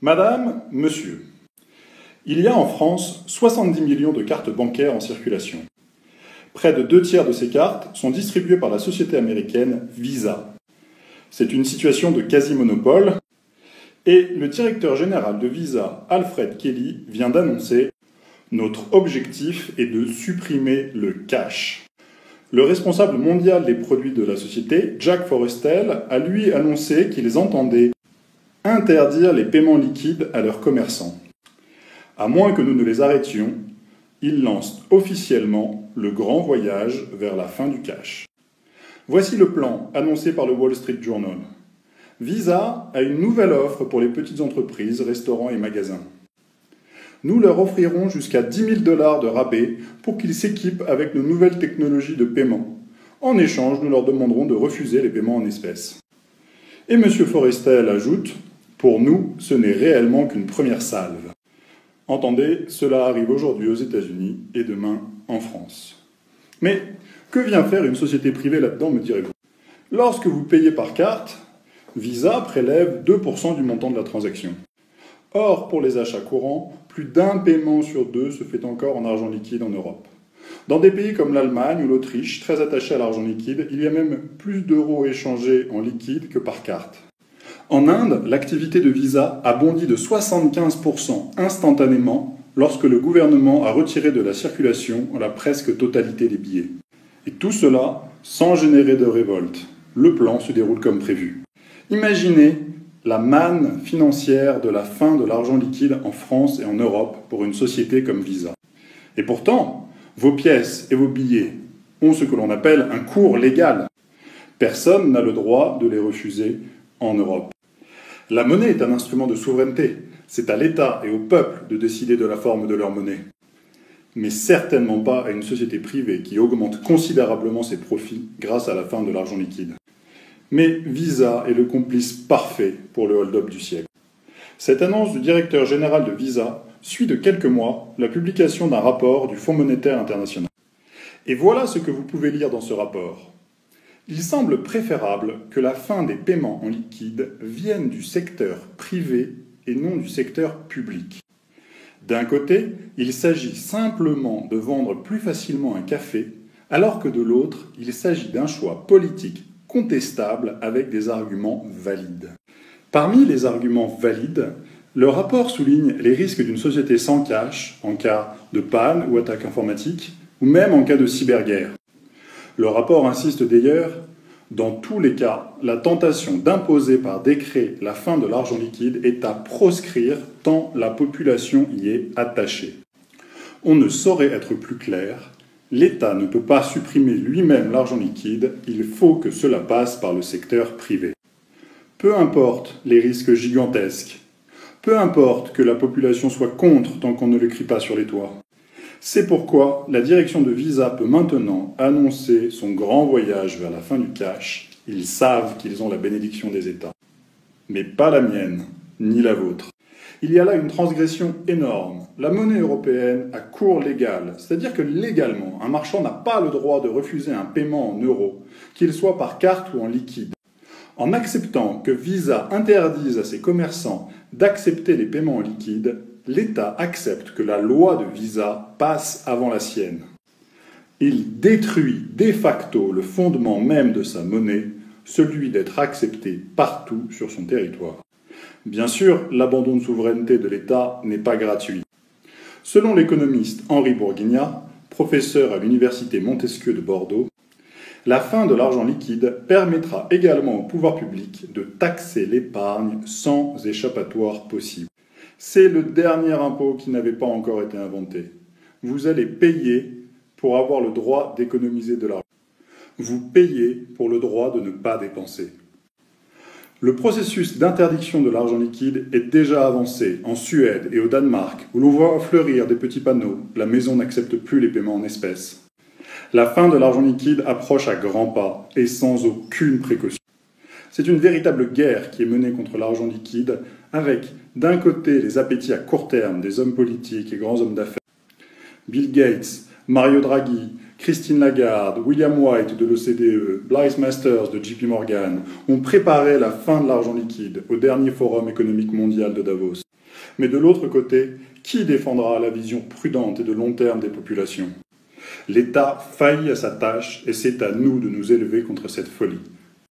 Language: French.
Madame, monsieur, il y a en France 70 millions de cartes bancaires en circulation. Près de 2/3 de ces cartes sont distribuées par la société américaine Visa. C'est une situation de quasi-monopole et le directeur général de Visa, Alfred Kelly, vient d'annoncer « Notre objectif est de supprimer le cash ». Le responsable mondial des produits de la société, Jack Forestell, a lui annoncé qu'ils entendaient interdire les paiements liquides à leurs commerçants. À moins que nous ne les arrêtions, ils lancent officiellement le grand voyage vers la fin du cash. Voici le plan annoncé par le Wall Street Journal. Visa a une nouvelle offre pour les petites entreprises, restaurants et magasins. Nous leur offrirons jusqu'à 10 000 $ de rabais pour qu'ils s'équipent avec nos nouvelles technologies de paiement. En échange, nous leur demanderons de refuser les paiements en espèces. Et M. Forrestel ajoute « Pour nous, ce n'est réellement qu'une première salve ». Entendez, cela arrive aujourd'hui aux États-Unis et demain en France. Mais que vient faire une société privée là-dedans, me direz-vous? Lorsque vous payez par carte, Visa prélève 2% du montant de la transaction. Or, pour les achats courants, plus d'un paiement sur deux se fait encore en argent liquide en Europe. Dans des pays comme l'Allemagne ou l'Autriche, très attachés à l'argent liquide, il y a même plus d'euros échangés en liquide que par carte. En Inde, l'activité de Visa a bondi de 75% instantanément lorsque le gouvernement a retiré de la circulation la presque totalité des billets. Et tout cela sans générer de révolte. Le plan se déroule comme prévu. Imaginez la manne financière de la fin de l'argent liquide en France et en Europe pour une société comme Visa. Et pourtant, vos pièces et vos billets ont ce que l'on appelle un cours légal. Personne n'a le droit de les refuser en Europe. La monnaie est un instrument de souveraineté. C'est à l'État et au peuple de décider de la forme de leur monnaie. Mais certainement pas à une société privée qui augmente considérablement ses profits grâce à la fin de l'argent liquide. Mais Visa est le complice parfait pour le hold-up du siècle. Cette annonce du directeur général de Visa suit de quelques mois la publication d'un rapport du Fonds monétaire international. Et voilà ce que vous pouvez lire dans ce rapport. Il semble préférable que la fin des paiements en liquide vienne du secteur privé et non du secteur public. D'un côté, il s'agit simplement de vendre plus facilement un café, alors que de l'autre, il s'agit d'un choix politique contestable avec des arguments valides. Parmi les arguments valides, le rapport souligne les risques d'une société sans cash en cas de panne ou attaque informatique, ou même en cas de cyberguerre. Le rapport insiste d'ailleurs, dans tous les cas, la tentation d'imposer par décret la fin de l'argent liquide est à proscrire tant la population y est attachée. On ne saurait être plus clair. L'État ne peut pas supprimer lui-même l'argent liquide, il faut que cela passe par le secteur privé. Peu importe les risques gigantesques, peu importe que la population soit contre tant qu'on ne le crie pas sur les toits. C'est pourquoi la direction de Visa peut maintenant annoncer son grand voyage vers la fin du cash. Ils savent qu'ils ont la bénédiction des États. Mais pas la mienne, ni la vôtre. Il y a là une transgression énorme. La monnaie européenne a cours légal, c'est-à-dire que légalement, un marchand n'a pas le droit de refuser un paiement en euros, qu'il soit par carte ou en liquide. En acceptant que Visa interdise à ses commerçants d'accepter les paiements en liquide, l'État accepte que la loi de Visa passe avant la sienne. Il détruit de facto le fondement même de sa monnaie, celui d'être accepté partout sur son territoire. Bien sûr, l'abandon de souveraineté de l'État n'est pas gratuit. Selon l'économiste Henri Bourguignat, professeur à l'université Montesquieu de Bordeaux, la fin de l'argent liquide permettra également au pouvoir public de taxer l'épargne sans échappatoire possible. C'est le dernier impôt qui n'avait pas encore été inventé. Vous allez payer pour avoir le droit d'économiser de l'argent. Vous payez pour le droit de ne pas dépenser. Le processus d'interdiction de l'argent liquide est déjà avancé en Suède et au Danemark, où l'on voit fleurir des petits panneaux « La maison n'accepte plus les paiements en espèces ». La fin de l'argent liquide approche à grands pas et sans aucune précaution. C'est une véritable guerre qui est menée contre l'argent liquide avec, d'un côté, les appétits à court terme des hommes politiques et grands hommes d'affaires. Bill Gates, Mario Draghi, Christine Lagarde, William White de l'OCDE, Blythe Masters de JP Morgan ont préparé la fin de l'argent liquide au dernier forum économique mondial de Davos. Mais de l'autre côté, qui défendra la vision prudente et de long terme des populations? L'État faillit à sa tâche et c'est à nous de nous élever contre cette folie.